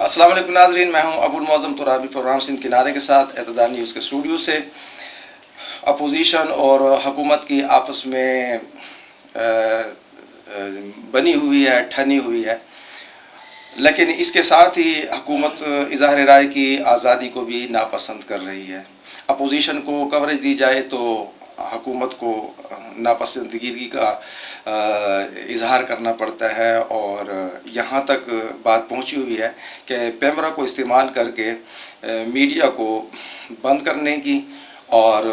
السلام علیکم ناظرین، میں ہوں ابو المعظم ترابی پروگرام سندھ کنارے کے ساتھ اعتدال نیوز کے اسٹوڈیو سے۔ اپوزیشن اور حکومت کی آپس میں بنی ہوئی ہے، ٹھنی ہوئی ہے، لیکن اس کے ساتھ ہی حکومت اظہار رائے کی آزادی کو بھی ناپسند کر رہی ہے۔ اپوزیشن کو کوریج دی جائے تو حکومت کو ناپسندگی کا اظہار کرنا پڑتا ہے، اور یہاں تک بات پہنچی ہوئی ہے کہ پیمرا کو استعمال کر کے میڈیا کو بند کرنے کی اور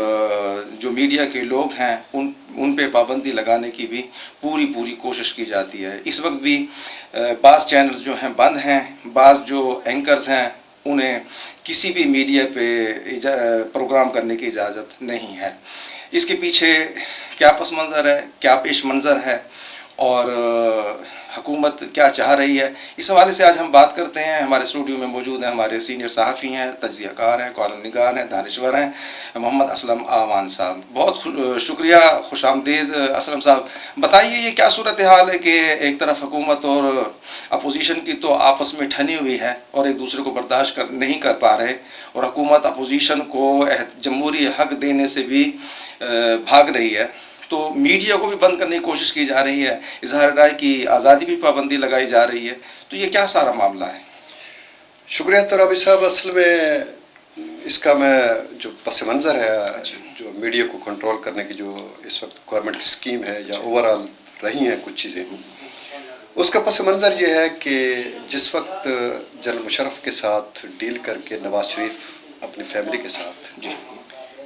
جو میڈیا کے لوگ ہیں ان پہ پابندی لگانے کی بھی پوری کوشش کی جاتی ہے۔ اس وقت بھی بعض چینلز جو ہیں بند ہیں، بعض جو اینکرز ہیں انہیں کسی بھی میڈیا پہ پروگرام کرنے کی اجازت نہیں ہے۔ اس کے پیچھے کیا پس منظر ہے، کیا پیش منظر ہے، اور حکومت کیا چاہ رہی ہے، اس حوالے سے آج ہم بات کرتے ہیں۔ ہمارے اسٹوڈیو میں موجود ہیں ہمارے سینئر صحافی ہیں، تجزیہ کار ہیں، کالم نگار ہیں، دانشور ہیں، محمد اسلم آوان صاحب۔ بہت شکریہ، خوش آمدید اسلم صاحب۔ بتائیے یہ کیا صورتحال ہے کہ ایک طرف حکومت اور اپوزیشن کی تو آپس میں ٹھنی ہوئی ہے اور ایک دوسرے کو برداشت نہیں کر پا رہے، اور حکومت اپوزیشن کو جمہوری حق دینے سے بھی بھاگ رہی ہے، تو میڈیا کو بھی بند کرنے کی کوشش کی جا رہی ہے، اظہار رائے کی آزادی بھی پابندی لگائی جا رہی ہے، تو یہ کیا سارا معاملہ ہے؟ شکریہ ترابی صاحب۔ اصل میں اس کا میں جو پس منظر ہے، جو میڈیا کو کنٹرول کرنے کی جو اس وقت گورنمنٹ کی اسکیم ہے یا اوور آل رہی ہیں کچھ چیزیں، اس کا پس منظر یہ ہے کہ جس وقت جنرل مشرف کے ساتھ ڈیل کر کے نواز شریف اپنی فیملی کے ساتھ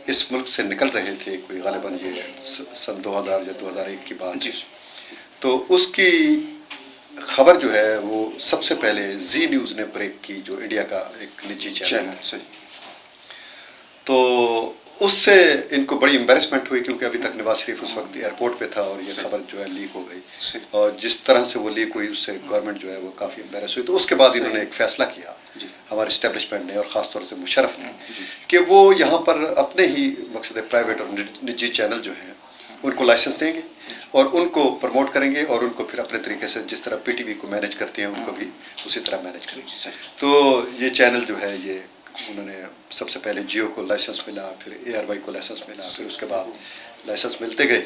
اس ملک سے نکل رہے تھے، کوئی غالباً یہ سن 2000 یا 2001 کی بات، تو اس کی خبر جو ہے وہ سب سے پہلے زی نیوز نے بریک کی، جو انڈیا کا ایک نجی چینل، تو اس سے ان کو بڑی امبیرسمنٹ ہوئی، کیونکہ ابھی تک نواز شریف اس وقت ایئرپورٹ پہ تھا اور یہ خبر جو ہے لیک ہو گئی، اور جس طرح سے وہ لیک ہوئی اس سے گورنمنٹ جو ہے وہ کافی امبیرس ہوئی۔ تو اس کے بعد انہوں نے ایک فیصلہ کیا ہمارے اسٹیبلشمنٹ نے، اور خاص طور سے مشرف نے، کہ وہ یہاں پر اپنے ہی مقصد پرائیویٹ اور نجی چینل جو ہیں ان کو لائسنس دیں گے اور ان کو پروموٹ کریں گے، اور ان کو پھر اپنے طریقے سے جس طرح پی ٹی وی کو مینیج کرتے ہیں ان کو بھی اسی طرح مینیج کریں گے۔ تو یہ چینل جو ہے یہ انہوں نے سب سے پہلے جیو کو لائسنس ملا، پھر اے آر وائی کو لائسنس ملا، پھر اس کے بعد لائسنس ملتے گئے۔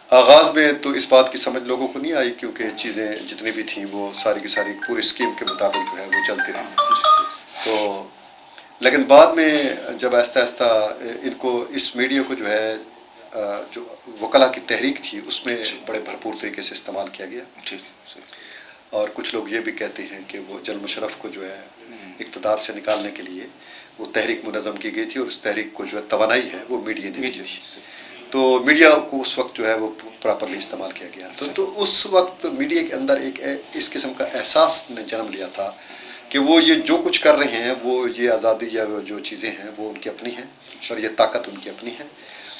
آغاز میں تو اس بات کی سمجھ لوگوں کو نہیں آئی، کیونکہ چیزیں جتنی بھی تھیں وہ ساری کی ساری پوری اسکیم کے مطابق جو ہے وہ چلتی رہی، تو لیکن بعد میں جب آہستہ آہستہ ان کو اس میڈیا کو جو ہے جو وکلا کی تحریک تھی اس میں بڑے بھرپور طریقے سے استعمال کیا گیا، اور کچھ لوگ یہ بھی کہتے ہیں کہ وہ جنرل مشرف کو جو ہے اقتدار سے نکالنے کے لیے وہ تحریک منظم کی گئی تھی، اور اس تحریک کو جو ہے توانائی ہے وہ میڈیا نے دی تھی، تو میڈیا کو اس وقت جو ہے وہ پراپرلی استعمال کیا گیا۔ تو اس وقت میڈیا کے اندر ایک اس قسم کا احساس نے جنم لیا تھا کہ وہ یہ جو کچھ کر رہے ہیں وہ یہ آزادی یا جو چیزیں ہیں وہ ان کی اپنی ہیں، اور یہ طاقت ان کی اپنی ہے،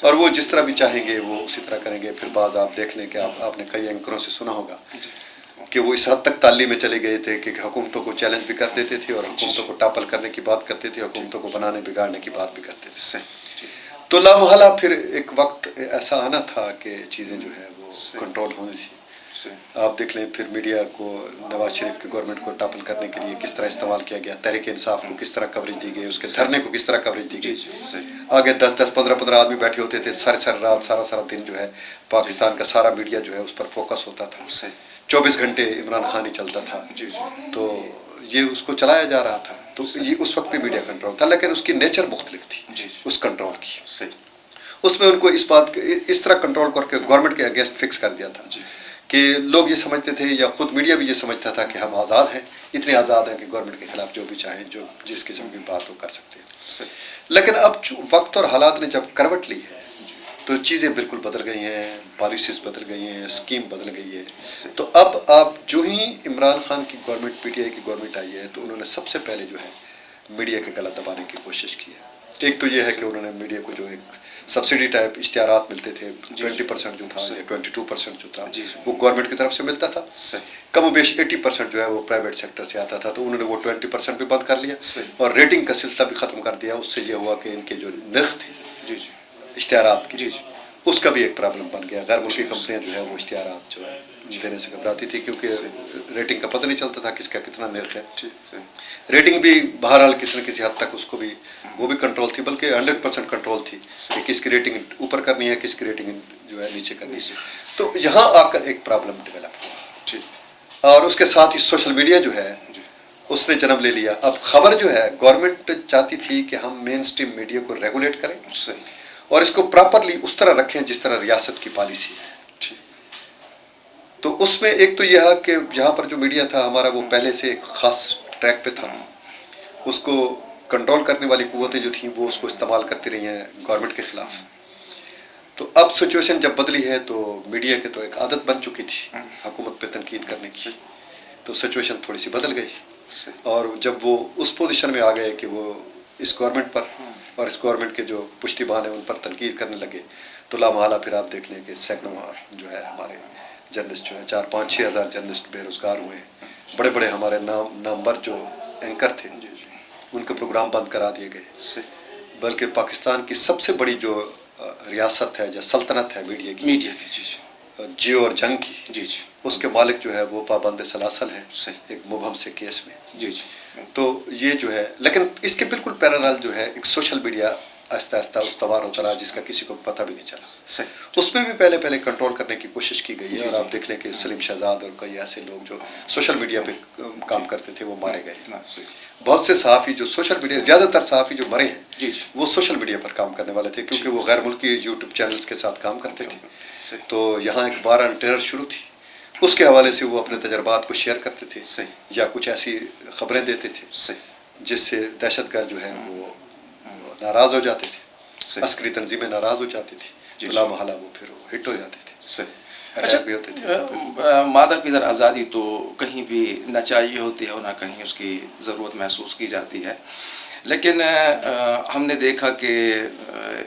اور وہ جس طرح بھی چاہیں گے وہ اسی طرح کریں گے۔ پھر بعض آپ دیکھ لیں کہ آپ نے کئی اینکروں سے سنا ہوگا کہ وہ اس حد تک تعلیم میں چلے گئے تھے کہ حکومتوں کو چیلنج بھی کر دیتے تھے، اور حکومتوں کو ٹاپل کرنے کی بات کرتے تھے، حکومتوں کو بنانے بگاڑنے کی بات بھی کرتے تھے۔ تو لامحالہ پھر ایک وقت ایسا آنا تھا کہ چیزیں جو ہے وہ کنٹرول ہونی تھی۔ آپ دیکھ لیں پھر میڈیا کو نواز شریف کی گورنمنٹ کو ٹاپل کرنے کے لیے کس طرح استعمال کیا گیا، تحریک انصاف کو کس طرح کوریج دی گئی، اس کے دھرنے کو کس طرح کوریج دی گئی۔ آگے 10 15 آدمی بیٹھے ہوتے تھے، ساری رات سارا دن جو ہے پاکستان کا سارا میڈیا جو ہے اس پر فوکس ہوتا تھا، 24 گھنٹے عمران خان ہی چلتا تھا، تو یہ اس کو چلایا جا رہا تھا۔ تو یہ اس وقت بھی میڈیا کنٹرول تھا، لیکن اس کی نیچر مختلف تھی اس کنٹرول کی۔ اس میں ان کو اس طرح کنٹرول کر کے گورنمنٹ کے اگینسٹ فکس کر دیا تھا کہ لوگ یہ سمجھتے تھے، یا خود میڈیا بھی یہ سمجھتا تھا کہ ہم آزاد ہیں، اتنے آزاد ہیں کہ گورنمنٹ کے خلاف جو بھی چاہیں، جو جس قسم کی بات وہ کر سکتے ہیں۔ لیکن اب وقت اور حالات نے جب کروٹ لی ہے تو چیزیں بالکل بدل گئی ہیں، پالیسیز بدل گئی ہیں، اسکیم بدل گئی ہے۔ تو اب آپ جو ہی عمران خان کی گورنمنٹ، پی ٹی آئی کی گورنمنٹ آئی ہے، تو انہوں نے سب سے پہلے جو ہے میڈیا کے گلا دبانے کی کوشش کی ہے۔ ایک تو یہ ہے کہ انہوں نے میڈیا کو جو ایک سبسڈی ٹائپ اشتہارات ملتے تھے، 20% جو تھا یا 22% جو تھا وہ گورنمنٹ کی طرف سے ملتا تھا، کم و بیش 80% جو ہے وہ پرائیویٹ سیکٹر سے آتا تھا، تو انہوں نے وہ 20% بھی بند کر لیا، اور ریٹنگ کا سلسلہ بھی ختم کر دیا۔ اس سے یہ ہوا کہ ان کے جو نرخ تھے اشتہارات کی اس کا بھی ایک پرابلم بن گیا. غیر ملکی کمپنیاں جو ہے وہ اشتہارات جو ہے دینے سے گھبراتی تھی کیونکہ ریٹنگ کا پتہ نہیں چلتا تھا کس کا کتنا نرخ ہے. ریٹنگ بھی بہرحال کسی نہ کسی حد تک اس کو بھی وہ بھی کنٹرول تھی, بلکہ 100% کنٹرول تھی کہ کس کی ریٹنگ اوپر کرنی ہے, کس کی ریٹنگ جو ہے نیچے کرنی ہے. تو یہاں آ کر ایک پرابلم ڈیولپ ہوا, اور اس کے ساتھ ہی سوشل میڈیا جو ہے اس نے جنم لے لیا. اب خبر جو ہے گورنمنٹ چاہتی تھی کہ ہم مین اسٹریم میڈیا کو ریگولیٹ کریں اور اس کو پراپرلی اس طرح رکھیں جس طرح ریاست کی پالیسی ہے. تو اس میں ایک تو یہ ہے کہ یہاں پر جو میڈیا تھا ہمارا وہ پہلے سے ایک خاص ٹریک پہ تھا, اس کو کنٹرول کرنے والی قوتیں جو تھیں وہ اس کو استعمال کرتی رہی ہیں گورنمنٹ کے خلاف. تو اب سچویشن جب بدلی ہے تو میڈیا کے تو ایک عادت بن چکی تھی حکومت پہ تنقید کرنے کی, تو سچویشن تھوڑی سی بدل گئی. اور جب وہ اس پوزیشن میں آ گئے کہ وہ اس گورنمنٹ پر اور اس گورنمنٹ کے جو پشتیبان ہیں ان پر تنقید کرنے لگے, تو لامحالہ پھر آپ دیکھ لیں کہ سینکڑوں جو ہے ہمارے جرنلسٹ جو ہے 4-5-6 ہزار جرنلسٹ بے روزگار ہوئے ہیں. بڑے بڑے ہمارے نامور جو اینکر تھے ان کے پروگرام بند کرا دیے گئے. بلکہ پاکستان کی سب سے بڑی جو ریاست ہے یا سلطنت ہے میڈیا کی, جیو اور جنگ کی, اس کے مالک جو ہے وہ پابند سلاسل ہے ایک مبہم سے کیس میں. تو یہ جو ہے, لیکن اس کے بالکل پیرالل جو ہے ایک سوشل میڈیا آہستہ آہستہ استوار ہوتا رہا جس کا کسی کو پتہ بھی نہیں چلا. اس میں بھی پہلے کنٹرول کرنے کی کوشش کی گئی ہے, اور آپ دیکھ لیں کہ سلیم شہزاد اور کئی ایسے لوگ جو سوشل میڈیا پہ کام کرتے تھے وہ مارے گئے. بہت سے صحافی جو سوشل میڈیا, زیادہ تر صحافی جو مرے ہیں وہ سوشل میڈیا پر کام کرنے والے تھے کیونکہ وہ غیر ملکی یوٹیوب چینلز کے ساتھ کام کرتے تھے. تو یہاں ایک وار آن ٹیرر شروع تھی, اس کے حوالے سے وہ اپنے تجربات کو شیئر کرتے تھے یا کچھ ایسی خبریں دیتے تھے جس سے دہشت گرد جو ہے وہ ناراض ہو جاتے تھے, عسکری تنظیمیں ناراض ہو جاتی تھی, لامحالہ وہ پھر ہٹ ہو جاتے تھے, اٹیک بھی ہوتے تھے. مادر پدر آزادی تو کہیں بھی نہ چاہیے ہوتی ہے اور نہ کہیں اس کی ضرورت محسوس کی جاتی ہے, لیکن ہم نے دیکھا کہ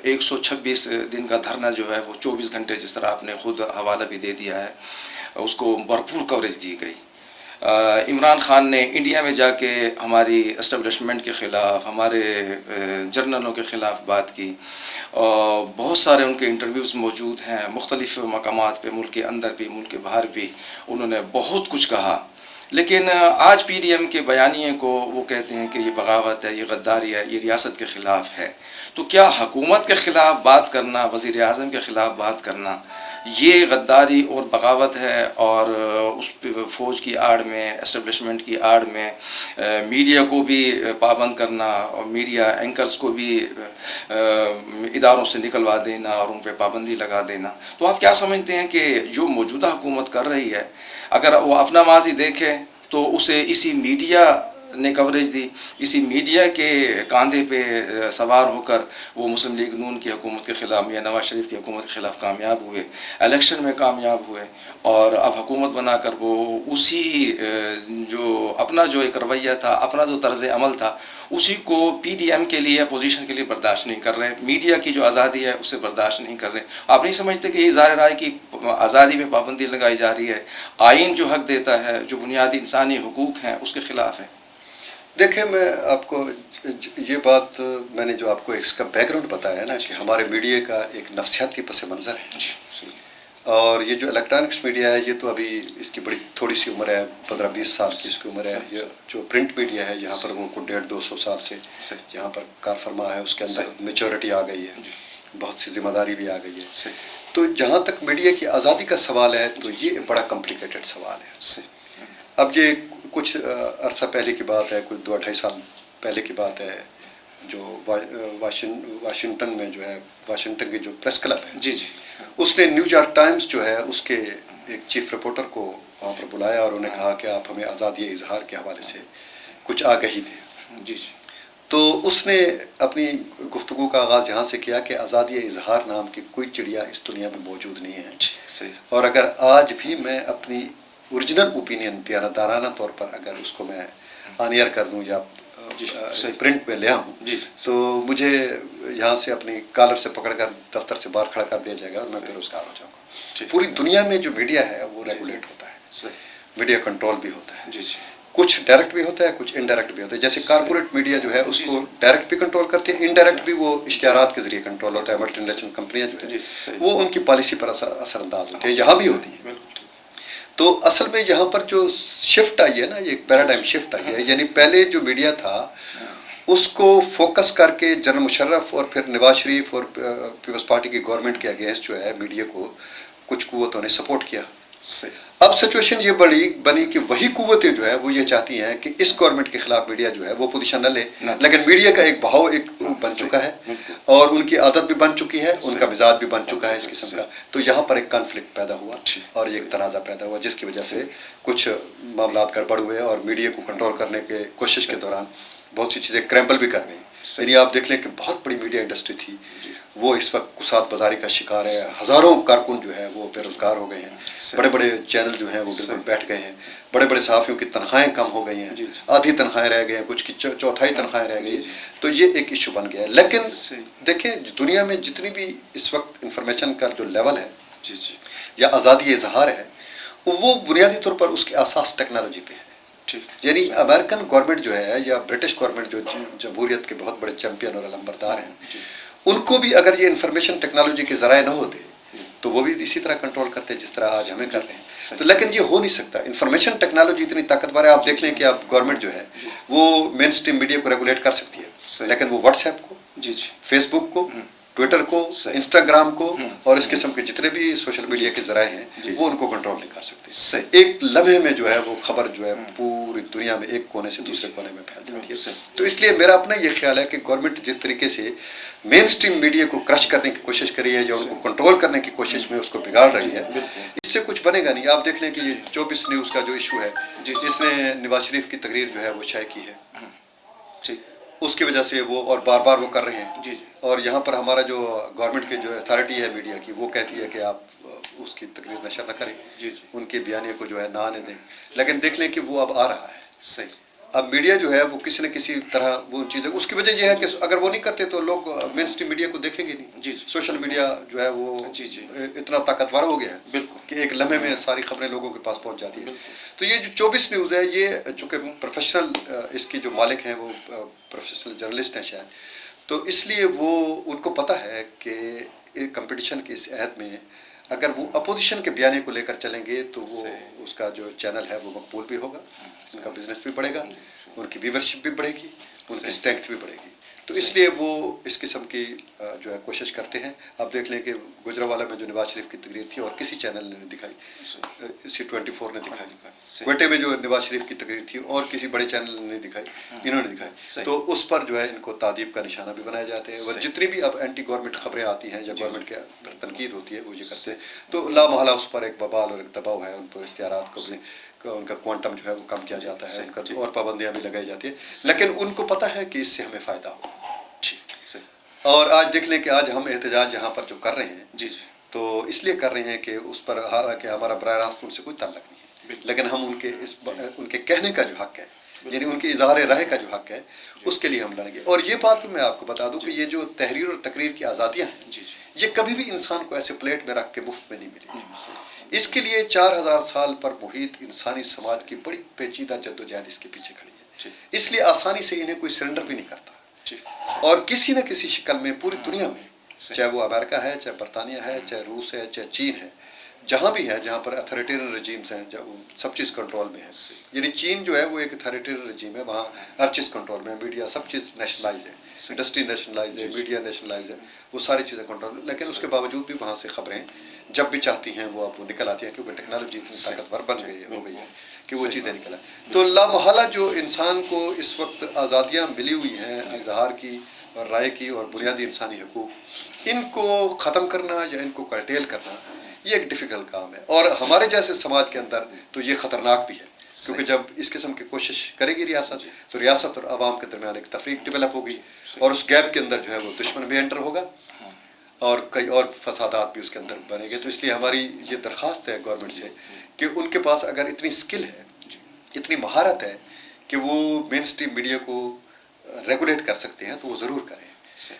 126 دن کا دھرنا جو ہے وہ 24 گھنٹے, جس طرح آپ نے خود حوالہ بھی دے دیا ہے, اس کو بھرپور کوریج دی گئی. عمران خان نے انڈیا میں جا کے ہماری اسٹیبلشمنٹ کے خلاف, ہمارے جرنلوں کے خلاف بات کی, اور بہت سارے ان کے انٹرویوز موجود ہیں مختلف مقامات پہ, ملک کے اندر بھی ملک کے باہر بھی, انہوں نے بہت کچھ کہا. لیکن آج پی ڈی ایم کے بیانیے کو وہ کہتے ہیں کہ یہ بغاوت ہے, یہ غداری ہے, یہ ریاست کے خلاف ہے. تو کیا حکومت کے خلاف بات کرنا, وزیر اعظم کے خلاف بات کرنا, یہ غداری اور بغاوت ہے؟ اور اس فوج کی آڑ میں, اسٹیبلشمنٹ کی آڑ میں میڈیا کو بھی پابند کرنا اور میڈیا اینکرز کو بھی اداروں سے نکلوا دینا اور ان پہ پابندی لگا دینا. تو آپ کیا سمجھتے ہیں کہ جو موجودہ حکومت کر رہی ہے, اگر وہ اپنا ماضی دیکھے تو اسے اسی میڈیا نے کوریج دی, اسی میڈیا کے کاندھے پہ سوار ہو کر وہ مسلم لیگ نون کی حکومت کے خلاف یا نواز شریف کی حکومت کے خلاف کامیاب ہوئے, الیکشن میں کامیاب ہوئے, اور اب حکومت بنا کر وہ اسی جو اپنا جو ایک رویہ تھا, اپنا جو طرز عمل تھا, اسی کو پی ڈی ایم کے لیے, اپوزیشن کے لیے برداشت نہیں کر رہے, میڈیا کی جو آزادی ہے اسے برداشت نہیں کر رہے. آپ نہیں سمجھتے کہ یہ اظہار رائے کی آزادی میں پابندی لگائی جا رہی ہے, آئین جو حق دیتا ہے, جو بنیادی انسانی حقوق ہیں, اس کے خلاف ہے؟ دیکھیں, میں آپ کو یہ بات, میں نے جو آپ کو اس کا بیک گراؤنڈ بتایا ہے نا کہ ہمارے میڈیا کا ایک نفسیاتی پس منظر ہے, اور یہ جو الیکٹرانکس میڈیا ہے یہ تو ابھی اس کی بڑی تھوڑی سی عمر ہے, 15-20 سال کی اس کی عمر ہے. یہ جو پرنٹ میڈیا ہے یہاں پر وہ کو 150-200 سال سے یہاں پر کار فرما ہے, اس کے اندر میچورٹی آ گئی ہے, بہت سی ذمہ داری بھی آ گئی ہے. تو جہاں تک میڈیا کی آزادی کا سوال ہے تو یہ بڑا کمپلیکیٹڈ سوال ہے. اب یہ کچھ عرصہ پہلے کی بات ہے, کچھ 2-2.5 سال پہلے کی بات ہے, جو واشنگٹن میں جو ہے, واشنگٹن کی جو پریس کلب ہے, اس نے نیو یارک ٹائمز جو ہے اس کے ایک چیف رپورٹر کو وہاں پر بلایا اور انہیں کہا کہ آپ ہمیں آزادی اظہار کے حوالے سے کچھ آگہی دیں. تو اس نے اپنی گفتگو کا آغاز یہاں سے کیا کہ آزادی اظہار نام کی کوئی چڑیا اس دنیا میں موجود نہیں ہے, اور اگر آج بھی میں اپنی اوریجنل اوپینین دیانتدارانہ طور پر اگر اس کو میں آن ایئر کر دوں یا پرنٹ میں لے آؤں تو مجھے یہاں سے اپنی کالر سے پکڑ کر دفتر سے باہر کھڑا کر دیا جائے گا اور میں بے روزگار ہو جاؤں گا. پوری دنیا میں جو میڈیا ہے وہ ریگولیٹ ہوتا ہے, میڈیا کنٹرول بھی ہوتا ہے. کچھ ڈائریکٹ بھی ہوتا ہے کچھ انڈائریکٹ بھی ہوتا ہے. جیسے کارپوریٹ میڈیا جو ہے اس کو ڈائریکٹ بھی کنٹرول کرتی ہے, انڈائریکٹ بھی وہ اشتہارات کے ذریعے کنٹرول ہوتا ہے. ملٹی نیشنل کمپنیاں جو ہے وہ ان کی پالیسی پر اثر انداز ہوتی ہیں, یہاں بھی ہوتی ہیں. تو اصل میں یہاں پر جو شفٹ آئی ہے نا, یہ ایک پیراڈائم شفٹ آئی ہے. یعنی پہلے جو میڈیا تھا اس کو فوکس کر کے جنرل مشرف اور پھر نواز شریف اور پیپلز پارٹی کی گورنمنٹ کے اگینسٹ جو ہے میڈیا کو کچھ قوتوں نے سپورٹ کیا. اب سچویشن یہ بنی کہ وہی قوتیں جو ہے وہ یہ چاہتی ہیں کہ اس گورنمنٹ کے خلاف میڈیا جو ہے وہ پوزیشن نہ لے, لیکن میڈیا کا ایک بہاؤ ایک بن چکا ہے اور ان کی عادت بھی بن چکی ہے, ان کا مزاج بھی بن چکا ہے اس قسم کا. تو یہاں پر ایک کانفلکٹ پیدا ہوا اور ایک تنازع پیدا ہوا, جس کی وجہ سے کچھ معاملات گڑبڑ ہوئے اور میڈیا کو کنٹرول کرنے کے کوشش کے دوران بہت سی چیزیں کریمبل بھی کر گئیں. یعنی آپ دیکھ لیں کہ بہت بڑی میڈیا انڈسٹری تھی وہ اس وقت کساد بازاری کا شکار ہے. ہزاروں کارکن جو ہے وہ بے روزگار ہو گئے ہیں, بڑے بڑے چینل جو ہیں وہ بالکل بیٹھ گئے ہیں, بڑے بڑے صحافیوں کی تنخواہیں کم ہو گئی ہیں, آدھی تنخواہیں رہ گئی ہیں, کچھ کی چوتھائی تنخواہیں رہ گئی ہیں. تو یہ ایک ایشو بن گیا ہے. لیکن دیکھیں دنیا میں جتنی بھی اس وقت انفارمیشن کا جو لیول ہے یا آزادی اظہار ہے وہ بنیادی طور پر اس کی اساس ٹیکنالوجی پہ ہے. یعنی امریکن گورنمنٹ جو ہے یا برٹش گورنمنٹ جو جمہوریت کے بہت بڑے چیمپئن اور علمبردار ہیں, ان کو بھی اگر یہ انفارمیشن ٹیکنالوجی کے ذرائع نہ ہوتے تو وہ بھی اسی طرح کنٹرول کرتے جس طرح آج ہمیں کر رہے ہیں. تو لیکن یہ ہو نہیں سکتا. انفارمیشن ٹیکنالوجی اتنی طاقتور ہے, آپ دیکھ لیں کہ آپ گورنمنٹ جو ہے وہ مین اسٹریم میڈیا کو ریگولیٹ کر سکتی ہے, لیکن وہ واٹس ایپ کو, فیس بک کو, ٹویٹر کو, انسٹاگرام کو اور اس قسم کے جتنے بھی سوشل میڈیا کے ذرائع ہیں وہ ان کو کنٹرول نہیں کر سکتے. ایک لمحے میں جو ہے وہ خبر جو ہے پوری دنیا میں ایک کونے سے دوسرے کونے میں پھیل جاتی ہے. تو اس لیے میرا اپنا یہ خیال ہے کہ گورنمنٹ جس طریقے سے مین اسٹریم میڈیا کو کرش کرنے کی کوشش کری ہے یا ان کو کنٹرول کرنے کی کوشش میں اس کو بگاڑ رہی ہے, اس سے کچھ بنے گا نہیں. آپ دیکھ لیں کہ یہ 24 نیوز کا جو ایشو ہے جس نے نواز شریف کی تقریر جو ہے وہ شائع کی ہے, اس کی وجہ سے وہ اور بار بار وہ کر رہے ہیں. اور یہاں پر ہمارا جو گورنمنٹ کی جو اتھارٹی ہے میڈیا کی وہ کہتی ہے کہ آپ اس کی تقریر نشر نہ کریں, ان کے بیانیے کو جو ہے نہ آنے دیں. لیکن دیکھ لیں کہ وہ اب آ رہا ہے. اب میڈیا جو ہے وہ کسی نہ کسی طرح وہ چیزیں, اس کی وجہ یہ ہے کہ اگر وہ نہیں کرتے تو لوگ مین اسٹریم میڈیا کو دیکھیں گے نہیں. سوشل میڈیا جو ہے وہ اتنا طاقتور ہو گیا ہے کہ ایک لمحے میں ساری خبریں لوگوں کے پاس پہنچ جاتی ہیں. تو یہ جو 24 نیوز ہے یہ چونکہ پروفیشنل اس کی جو مالک ہیں وہ پروفیشنل جرنلسٹ ہیں شاید, تو اس لیے وہ ان کو پتہ ہے کہ ایک کمپٹیشن کی اس عہد میں اگر وہ اپوزیشن کے بیانے کو لے کر چلیں گے تو وہ اس کا جو چینل ہے وہ مقبول بھی ہوگا, ان کا بزنس بھی بڑھے گا, ان کی ویورشپ بھی بڑھے گی, ان کی اسٹرینتھ بھی بڑھے گی. تو اس لیے وہ اس قسم کی جو ہے کوشش کرتے ہیں. آپ دیکھ لیں کہ گجرانوالہ میں جو نواز شریف کی تقریر تھی اور کسی چینل نے دکھائی, C24 نے دکھائی, کوئٹے میں جو نواز شریف کی تقریر تھی اور کسی بڑے چینل نے دکھائی, انہوں نے دکھائی. تو اس پر جو ہے ان کو تعدیب کا نشانہ بھی بنایا جاتے ہیں. اور جتنی بھی اب اینٹی گورنمنٹ خبریں آتی ہیں یا گورنمنٹ کے پر تنقید ہوتی ہے وہ یہ کرتے ہیں. تو لامحالہ اس پر ایک وبال اور ایک دباؤ ہے, ان پر اشتہارات کو بھی ان کا کوانٹم جو ہے وہ کم کیا جاتا ہے, ان کا اور پابندیاں بھی لگائی جاتی ہیں. لیکن ان کو پتہ ہے کہ اس سے ہمیں فائدہ ہوگا. اور آج دیکھ لیں کہ آج ہم احتجاج یہاں پر جو کر رہے ہیں تو اس لیے کر رہے ہیں کہ اس پر حالانکہ ہمارا براہ راست ان سے کوئی تعلق نہیں ہے, لیکن ہم ان کے کہنے کا جو حق ہے, یعنی ان کے اظہار رائے کا جو حق ہے, اس کے لیے ہم لڑیں گے. اور یہ بات بھی میں آپ کو بتا دوں کہ یہ جو تحریر اور تقریر کی آزادیاں ہیں یہ کبھی بھی انسان کو ایسے پلیٹ میں رکھ کے مفت میں نہیں ملی. اس کے لیے 4000 سال پر محیط انسانی سماج کی بڑی پیچیدہ جدوجہد اس کے پیچھے کھڑی ہے. اس لیے آسانی سے انہیں کوئی سرنڈر بھی نہیں کرتا, اور کسی نہ کسی شکل میں پوری دنیا میں, چاہے وہ امریکہ ہے, چاہے برطانیہ ہے, چاہے روس ہے, چاہے چین ہے, جہاں بھی ہے جہاں پر اتھارٹیرین رجیمز ہیں سب چیز کنٹرول میں ہے. یعنی چین جو ہے وہ ایک اتھارٹیرین رجیم ہے, وہاں ہر چیز کنٹرول میں ہے, میڈیا سب چیز نیشنلائز ہے, انڈسٹری نیشنلائز ہے, میڈیا نیشنلائز ہے, وہ ساری چیزیں کنٹرول میں. لیکن اس کے باوجود بھی وہاں سے خبریں جب بھی چاہتی ہیں وہ اب وہ نکل آتی ہیں, کیونکہ ٹیکنالوجی اتنی طاقتور ہو گئی ہے کہ وہ چیزیں نکل آئیں. تو لامحالہ جو انسان کو اس وقت آزادیاں ملی ہوئی ہیں اظہار کی اور رائے کی اور بنیادی انسانی حقوق, ان کو ختم کرنا یا ان کو کرٹیل کرنا یہ ایک ڈیفیکلٹ کام ہے. اور ہمارے جیسے سماج کے اندر تو یہ خطرناک بھی ہے, کیونکہ جب اس قسم کی کوشش کرے گی ریاست تو ریاست اور عوام کے درمیان ایک تفریق ڈیولپ ہوگی, اور اس گیپ کے اندر جو ہے وہ دشمن بھی انٹر ہوگا اور کئی اور فسادات بھی اس کے اندر بنے گے. تو اس لیے ہماری یہ درخواست ہے گورنمنٹ سے کہ ان کے پاس اگر اتنی اسکل ہے, اتنی مہارت ہے کہ وہ مین اسٹریم میڈیا کو ریگولیٹ کر سکتے ہیں تو وہ ضرور کریں.